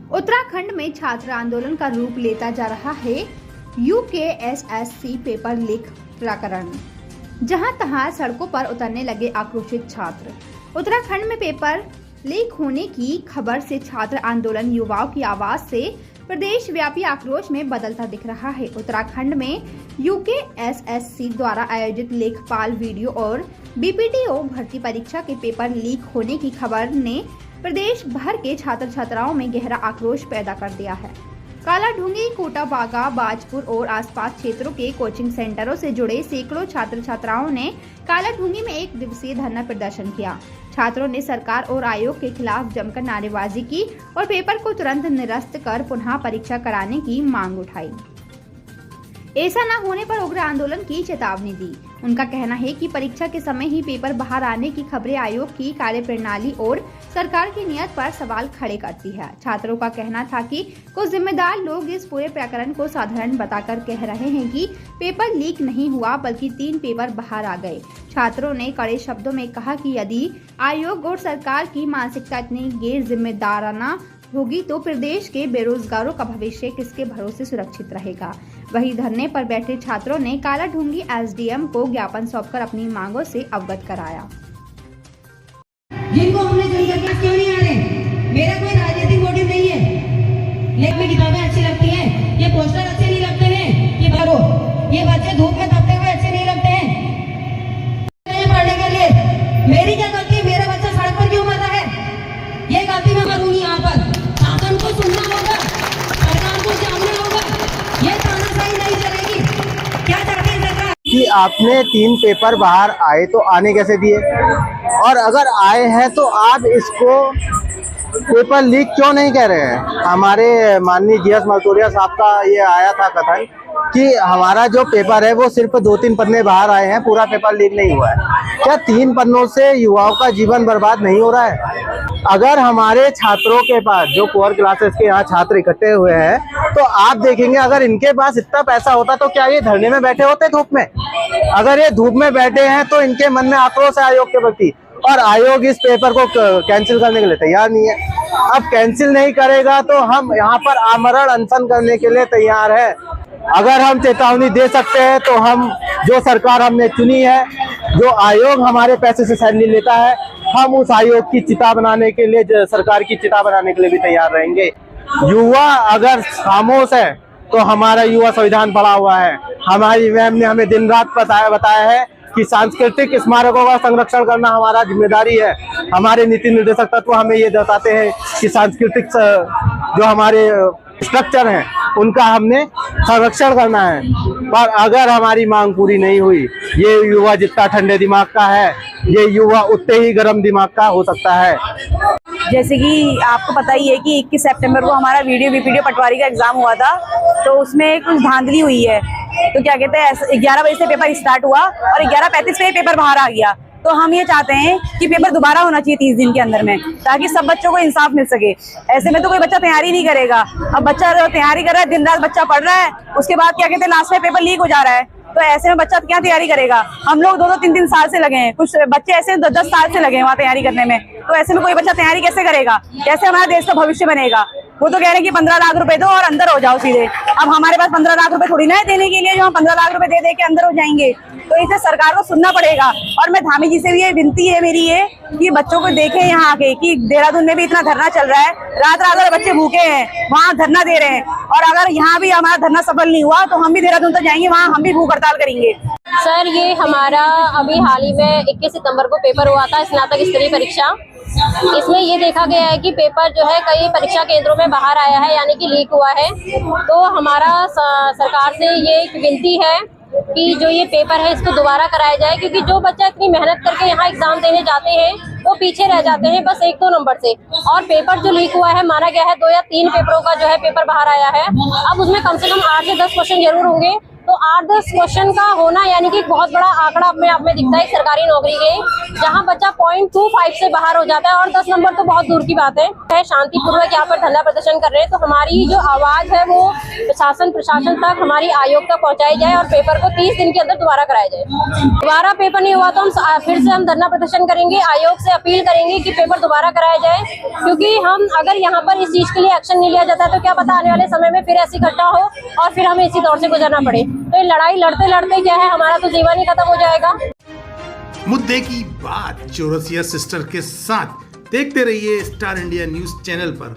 उत्तराखंड में छात्र आंदोलन का रूप लेता जा रहा है यूकेएसएससी पेपर लीक प्रकरण। जहां तहां सड़कों पर उतरने लगे आक्रोशित छात्र। उत्तराखंड में पेपर लीक होने की खबर से छात्र आंदोलन युवाओं की आवाज से प्रदेश व्यापी आक्रोश में बदलता दिख रहा है। उत्तराखंड में यूकेएसएससी द्वारा आयोजित लेखपाल वीडियो और बीपीटीओ भर्ती परीक्षा के पेपर लीक होने की खबर ने प्रदेश भर के छात्र छात्राओं में गहरा आक्रोश पैदा कर दिया है। कालाढूंगी, कोटा बागा, बाजपुर और आसपास क्षेत्रों के कोचिंग सेंटरों से जुड़े सैकड़ों छात्र छात्राओं ने कालाढूंगी में 1 दिवसीय धरना प्रदर्शन किया। छात्रों ने सरकार और आयोग के खिलाफ जमकर नारेबाजी की और पेपर को तुरंत निरस्त कर पुनः परीक्षा कराने की मांग उठाई। ऐसा न होने पर उग्र आंदोलन की चेतावनी दी। उनका कहना है कि परीक्षा के समय ही पेपर बाहर आने की खबरें आयोग की कार्यप्रणाली और सरकार की नीयत पर सवाल खड़े करती है। छात्रों का कहना था कि कुछ जिम्मेदार लोग इस पूरे प्रकरण को साधारण बताकर कह रहे हैं कि पेपर लीक नहीं हुआ बल्कि 3 पेपर बाहर आ गए। छात्रों ने कड़े शब्दों में कहा कि यदि आयोग और सरकार की मानसिकता इतनी गैर जिम्मेदाराना होगी तो प्रदेश के बेरोजगारों का भविष्य किसके भरोसे सुरक्षित रहेगा। वहीं धरने पर बैठे छात्रों ने कालाढूंगी एसडीएम को ज्ञापन सौंपकर अपनी मांगों से अवगत कराया। जिनको हमने जल्दी क्लास क्यों नहीं आ रहे? मेरा कोई राजनीतिक मोटिव नहीं है। लेख में किताबें अच्छी लगती हैं, ये पोस्टर अच्छे नहीं लगते हैं, ये बारो ये बच्चे धूप में तपते हुए अच्छे नहीं लगते हैं पढ़ने के लिए। मेरी क्या गलती है? मेरा बच्चा सड़क पर क्यों मर रहा है? ये गलती मैं करूंगी। यहाँ पर शासन को सुनना होगा, सरकार को जानना होगा। ये तानाशाही नहीं चलेगी। क्या चाहते हैं सरकार? कि आपने 3 पेपर बाहर आए तो आने कैसे दिए, और अगर आए हैं तो आप इसको पेपर लीक क्यों नहीं कह रहे हैं? हमारे माननीय जीएस मर्तोरिया साहब का ये आया था कथन कि हमारा जो पेपर है वो सिर्फ 2-3 पन्ने बाहर आए हैं, पूरा पेपर लीक नहीं हुआ है। क्या 3 पन्नों से युवाओं का जीवन बर्बाद नहीं हो रहा है? अगर हमारे छात्रों के पास जो पुअर क्लासेस के यहाँ छात्र इकट्ठे हुए हैं तो आप देखेंगे अगर इनके पास इतना पैसा होता तो क्या ये धरने में बैठे होते धूप में? अगर ये धूप में बैठे हैं तो इनके मन में आक्रोश है आयोग के प्रति, और आयोग इस पेपर को कैंसिल करने के लिए तैयार नहीं है। अब कैंसिल नहीं करेगा तो हम यहाँ पर आमरण अनशन करने के लिए तैयार है। अगर हम चेतावनी दे सकते हैं तो हम जो सरकार हमने चुनी है, जो आयोग हमारे पैसे से सैलरी लेता है, हम उस आयोग की चिता बनाने के लिए, सरकार की चिता बनाने के लिए भी तैयार रहेंगे। युवा अगर खामोश है तो हमारा युवा संविधान पढ़ा हुआ है। हमारी मैम ने हमें दिन रात बताया है कि सांस्कृतिक स्मारकों का संरक्षण करना हमारा जिम्मेदारी है। हमारे नीति निर्देशक तत्व हमें ये बताते हैं कि सांस्कृतिक जो हमारे स्ट्रक्चर हैं उनका हमने संरक्षण करना है। पर अगर हमारी मांग पूरी नहीं हुई, ये युवा जितना ठंडे दिमाग का है, ये युवा उतने ही गर्म दिमाग का हो सकता है। जैसे कि आपको पता ही है कि 21 सितंबर को हमारा बीपीटीओ पटवारी का एग्जाम हुआ था, तो उसमें कुछ धांधली हुई है। तो क्या कहते हैं, 11 बजे से पेपर स्टार्ट हुआ और 11:35 पे पेपर बाहर आ गया। तो हम ये चाहते हैं कि पेपर दोबारा होना चाहिए 30 दिन के अंदर में, ताकि सब बच्चों को इंसाफ मिल सके। ऐसे में तो कोई बच्चा तैयारी नहीं करेगा। अब बच्चा तैयारी कर रहा है, दिन रात बच्चा पढ़ रहा है, उसके बाद क्या कहते हैं लास्ट में पेपर लीक हो जा रहा है, तो ऐसे में बच्चा क्या तैयारी करेगा? हम लोग 2-3 साल से लगे हैं, कुछ बच्चे ऐसे 10 साल से लगे हैं वहाँ तैयारी करने में। तो ऐसे में कोई बच्चा तैयारी कैसे करेगा? कैसे हमारे देश का भविष्य बनेगा? वो तो कह रहे हैं कि 15 लाख रुपए दो और अंदर हो जाओ सीधे। अब हमारे पास 15 लाख रुपए थोड़ी ना है देने के लिए, जो हम 15 लाख रुपए दे के अंदर हो जाएंगे। तो इसे सरकार को सुनना पड़ेगा। और मैं धामी जी से भी ये विनती है मेरी ये कि बच्चों को देखें यहाँ आके कि देहरादून में भी इतना धरना चल रहा है, रात बच्चे भूखे हैं, वहाँ धरना दे रहे हैं। और अगर यहाँ भी हमारा धरना सफल नहीं हुआ तो हम भी देहरादून तक जाएंगे, वहाँ हम भी भूख हड़ताल करेंगे। सर, ये हमारा अभी हाल ही में 21 सितंबर को पेपर हुआ था, स्नातक स्तरीय परीक्षा। इसमें ये देखा गया है कि पेपर जो है कई परीक्षा केंद्रों में बाहर आया है, यानी कि लीक हुआ है। तो हमारा सरकार से ये एक विनती है कि जो ये पेपर है इसको दोबारा कराया जाए, क्योंकि जो बच्चा इतनी मेहनत करके यहाँ एग्जाम देने जाते हैं वो पीछे रह जाते हैं बस 1-2 नंबर से। और पेपर जो लीक हुआ है, माना गया है 2 या 3 पेपरों का जो है पेपर बाहर आया है। अब उसमें कम से कम 8 से 10 क्वेश्चन जरूर होंगे तो 8-10 क्वेश्चन का होना यानी कि एक बहुत बड़ा आंकड़ा अपने आप में दिखता है सरकारी नौकरी के लिए, जहां बच्चा 0.25 से बाहर हो जाता है और 10 नंबर तो बहुत दूर की बात है। शांतिपूर्वक यहाँ पर धरना प्रदर्शन कर रहे हैं, तो हमारी जो आवाज है वो शासन प्रशासन तक, हमारी आयोग तक पहुंचाई जाए और पेपर को 30 दिन के अंदर दोबारा कराया जाए। दोबारा पेपर नहीं हुआ तो हम फिर से धरना प्रदर्शन करेंगे, आयोग से अपील करेंगे कि पेपर दोबारा कराया जाए, क्योंकि हम अगर यहाँ पर इस चीज के लिए एक्शन नहीं लिया जाता है तो क्या पता आने वाले समय में फिर ऐसी घटना हो और फिर हमें इसी दौर से गुजरना पड़े। तो ये लड़ाई लड़ते लड़ते क्या है, हमारा तो जीवन ही खत्म हो जाएगा। मुद्दे की बात चौरसिया सिस्टर के साथ देखते रहिए स्टार इंडिया न्यूज चैनल पर।